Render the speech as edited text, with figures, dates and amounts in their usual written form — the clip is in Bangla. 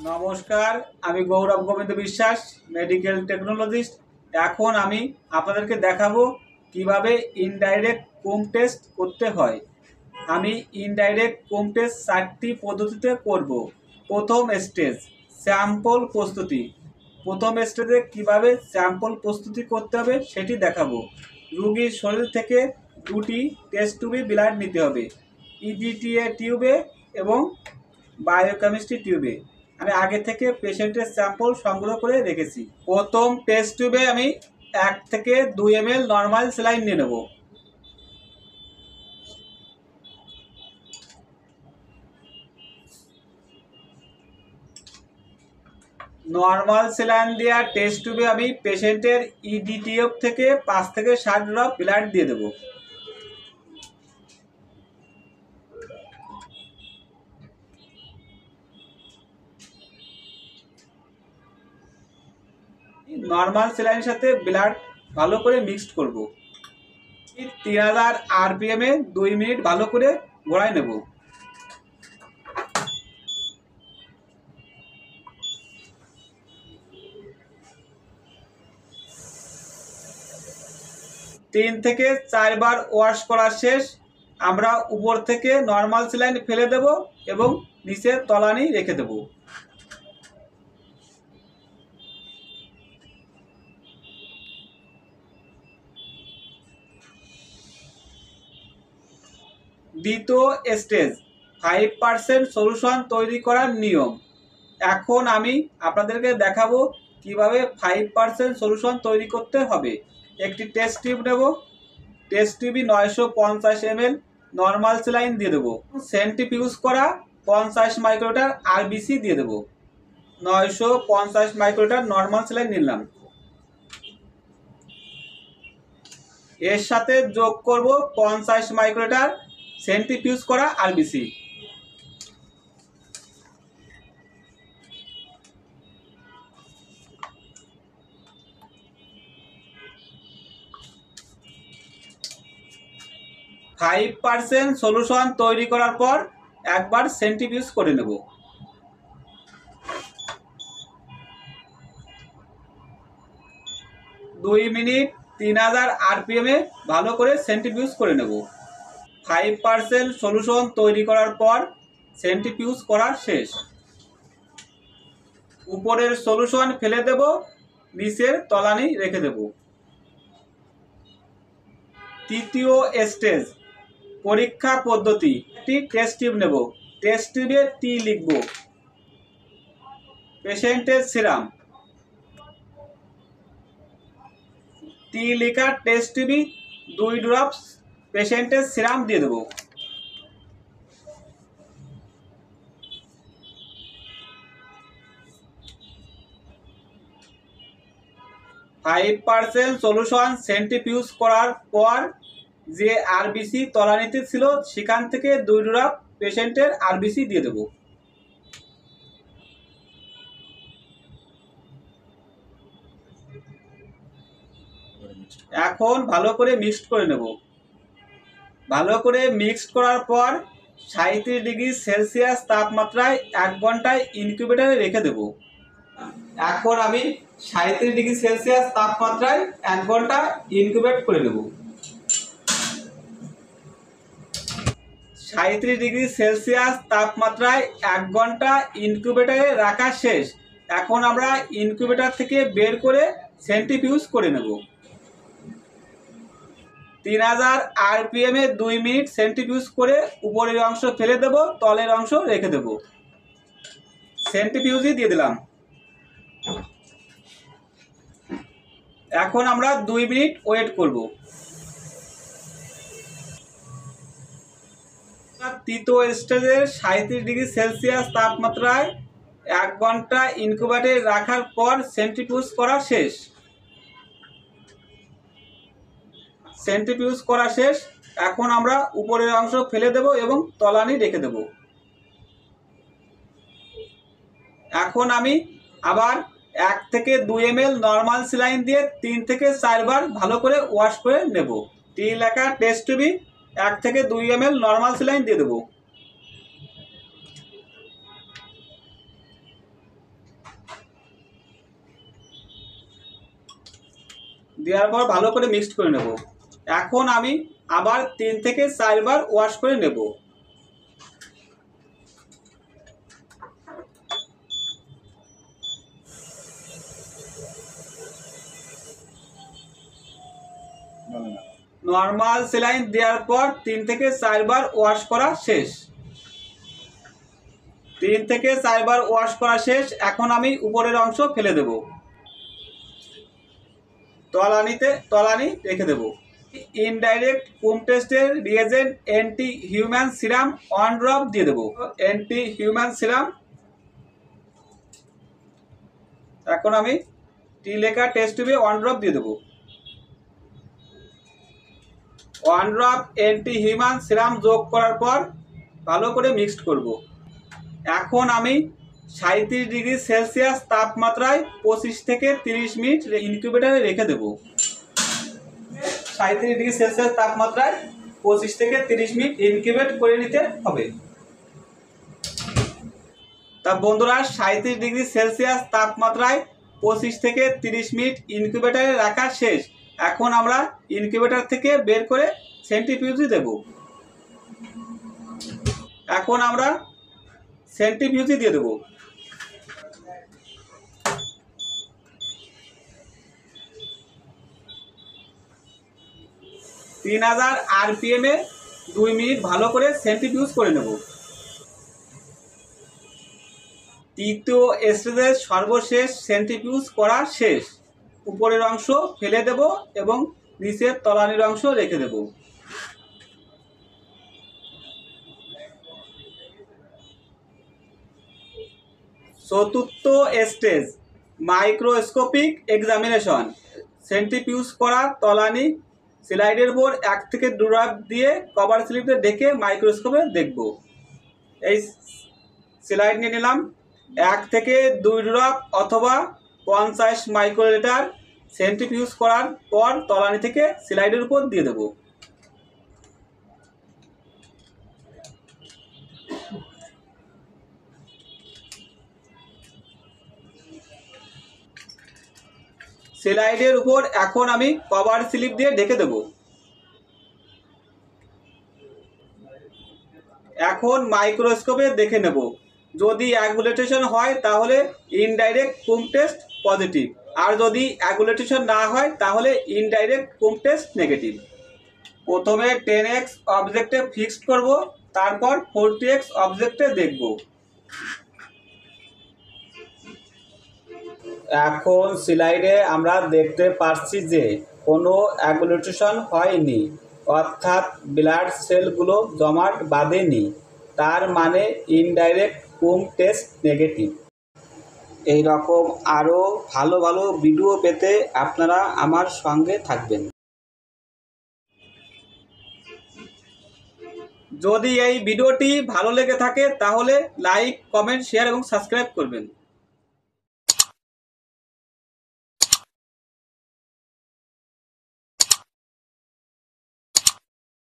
নমস্কার, আমি গৌরব গোবিন্দ বিশ্বাস, মেডিকেল টেকনোলজিস্ট। এখন আমি আপনাদেরকে দেখাবো কিভাবে ইনডাইরেক্ট কোম টেস্ট করতে হয়। আমি ইনডাইরেক্ট কোম টেস্ট 4টি পদ্ধতিতে করব। প্রথম স্টেজ স্যাম্পল প্রস্তুতি। প্রথম স্টেজে কিভাবে স্যাম্পল প্রস্তুতি করতে হবে সেটি দেখাবো। রোগীর শরীর থেকে 2টি টেস্ট টিউবে ব্লাড নিতে হবে, ইডিটিএ টিউবে এবং বায়োকেমিস্ট্রি টিউবে। আমি আগে থেকে পেশেন্টের স্যাম্পল সংগ্রহ করে রেখেছি। প্রথম টেস্ট টিউবে আমি 1 থেকে 2 ml নর্মাল স্যালাইন নিয়ে নেব। নর্মাল স্যালাইন দেওয়া টেস্ট টিউবে আমি পেশেন্টের ইডিটিএফ থেকে 5 থেকে 7 ড্রপ ব্লাড দিয়ে দেবো। নর্মাল স্যালাইনের সাথে ব্লাড ভালো করে মিক্সড করব। 3000 আরপিএম এ 2 মিনিট ভালো করে গোড়ায় নেব। তিন থেকে 4 বার ওয়াশ করা শেষ। আমরা উপর থেকে নর্মাল স্যালাইন ফেলে দেব এবং নিচে তলানি রেখে দেব। দ্বিতীয় স্টেজ 5% সলিউশন তৈরি করার নিয়ম। এখন আমি আপনাদেরকে দেখাবো কিভাবে 5% সলিউশন তৈরি করতে হবে। একটি টেস্ট টিউব নেব। টেস্ট টিউবে 950 ml নর্মাল স্যালাইন দিয়ে দেবো। সেন্ট্রিফিউজ করা 50 মাইক্রোলিটার আরবিসি দিয়ে দেবো। 950 মাইক্রোলিটার নর্মাল স্যালাইন নিলাম। এর সাথে যোগ করব 50 মাইক্রোলিটার সেন্ট্রিফিউজ করা আরবিসি। ফাইভ পার্সেন্ট সলিউশন তৈরি করার পর একবার সেন্ট্রিফিউজ করে নেব। দুই মিনিট 3000 আরপিএম এ ভালো করে সেন্ট্রিফিউজ করে নেব। 5% সলিউশন তৈরি করার পর সেন্ট্রিফিউজ করা শেষ। উপরের সলিউশন ফেলে দেব, নিচের তলানি রেখে দেব। তৃতীয় স্টেজ পরীক্ষা পদ্ধতি। একটি টেস্ট টিউব নেব। টেস্ট টিউবে টি লিখব। পেশেন্টের সিরাম। টি লেখা টেস্ট টিউবে 2 ড্রপস পেশেন্টের সিরাম দিয়ে দেব। ফাইভ পার্সেন্ট সলিউশন সেন্ট্রিফিউজ করার পর যে আরবিসি তলানিতে ছিল সেখান থেকে 2 ড্রপ পেশেন্টের আরবিসি দিয়ে দেব। এখন ভালো করে মিক্সড করে নেব। ভালো করে মিক্সড করার পর 37 ডিগ্রি সেলসিয়াস তাপমাত্রায় 1 ঘন্টায় ইনকিউবেটরে রেখে দেব। এখন আমি 37 ডিগ্রি সেলসিয়াস তাপমাত্রায় 1 ঘন্টা ইনকিউবেট করে নেব। 37 ডিগ্রি সেলসিয়াস তাপমাত্রায় 1 ঘন্টা ইনকিউবেটরে রাখা শেষ। এখন আমরা ইনকিউবেটর থেকে বের করে সেন্ট্রিফিউজ করে নেব। 3000 আরপিএম এ 2 মিনিট সেন্ট্রিফিউজ করে উপরের অংশ ফেলে দেব, তলের অংশ রেখে দেব। সেন্ট্রিফিউজই দিয়ে দিলাম। এখন আমরা 2 মিনিট ওয়েট করব। তৃতীয় স্টেজের 37 ডিগ্রি সেলসিয়াস তাপমাত্রায় 1 ঘন্টা ইনকিউবেটরে রাখার পর সেন্ট্রিফিউজ করা শেষ। সেন্ট্রিফিউজ করা শেষ। এখন আমরা উপরের অংশ ফেলে দেব এবং তলানি রেখে দেব। এখন আমি আবার 1 থেকে 2 ml নর্মাল স্যালাইন দিয়ে 3 থেকে 4 বার ভালো করে ওয়াশ করে নেব। টি লেখা টেস্ট টিউবে 1 থেকে 2 ml নর্মাল স্যালাইন দিয়ে দেব। দেওয়ার পর ভালো করে মিক্সড করে নেব। এখন আমি আবার 3 থেকে 4 বার ওয়াশ করে নেব। নর্মাল সেলাইন দেওয়ার পর 3 থেকে 4 বার ওয়াশ করা শেষ। 3 থেকে 4 বার ওয়াশ করা শেষ। এখন আমি উপরের অংশ ফেলে দেব, তলানি রেখে দেব। ইনডাইরেক্ট কুম টেস্টের reagent anti human serum 1 drop দিয়ে দেব। অ্যান্টি হিউম্যান সিরাম এখন আমি টি লেখা টেস্ট টিউবে 1 ড্রপ দিয়ে দেব। 1 ড্রপ অ্যান্টি হিউম্যান সিরাম যোগ করার পর ভালো করে মিক্সড করব। এখন আমি 37 ডিগ্রি সেলসিয়াস তাপমাত্রায় 25 থেকে 30 মিনিট ইনকিউবেটরে রেখে দেব। 37 ডিগ্রি সেলসিয়াস তাপমাত্রায় 25 থেকে 30 মিনিট ইনকিউবেট করে নিতে হবে। তা বন্ধুরা, 37 ডিগ্রি সেলসিয়াস তাপমাত্রায় 25 থেকে 30 মিনিট ইনকিউবেটরে রাখা শেষ। এখন আমরা ইনকিউবেটর থেকে বের করে সেন্ট্রিফিউজে দেব। এখন আমরা সেন্ট্রিফিউজে দিয়ে দেব। 3000 RPM এ 2 মিনিট ভালো করে সেন্ট্রিফিউজ করে নেব। তৃতীয় স্টেজের সর্বশেষ সেন্ট্রিফিউজ করা শেষ। উপরের অংশ ফেলে দেব এবং নিচের তলানির অংশ রেখে দেব। চতুর্থ স্টেজ মাইক্রোস্কোপিক এক্সামিনেশন। সেন্ট্রিফিউজ করা তলানি স্লাইডের উপর 1 থেকে 2 ড্রপ দিয়ে কভার স্লিপে ঢেকে মাইক্রোস্কোপে দেখব। এই স্লাইড নিয়ে নিলাম। 1 থেকে 2 ড্রপ অথবা 50 মাইক্রোলিটার সেন্ট্রিফিউজ করার পর তলানি থেকে স্লাইডের উপর দিয়ে দেব। স্লাইডের উপর এখন আমি কভার স্লিপ দিয়ে ঢেকে দেব। এখন মাইক্রোস্কোপে দেখে নেব। যদি অ্যাগুলেটেশন হয় তাহলে ইনডাইরেক্ট কুম টেস্ট পজিটিভ, আর যদি অ্যাগুলেটেশন না হয় তাহলে ইনডাইরেক্ট কুম টেস্ট নেগেটিভ। প্রথমে 10x অবজেক্টে ফিক্সড করব, তারপর 40x অবজেক্টে দেখব। এখন স্লাইডে আমরা দেখতে পাচ্ছি যে কোনো অ্যাগুলেটেশন হয়নি, অর্থাৎ ব্লাড সেলগুলো জমাট বাঁধেনি। তার মানে ইনডাইরেক্ট কুম টেস্ট নেগেটিভ। এই রকম আরও ভালো ভালো ভিডিও পেতে আপনারা আমার সঙ্গে থাকবেন। যদি এই ভিডিওটি ভালো লেগে থাকে তাহলে লাইক, কমেন্ট, শেয়ার এবং সাবস্ক্রাইব করবেন।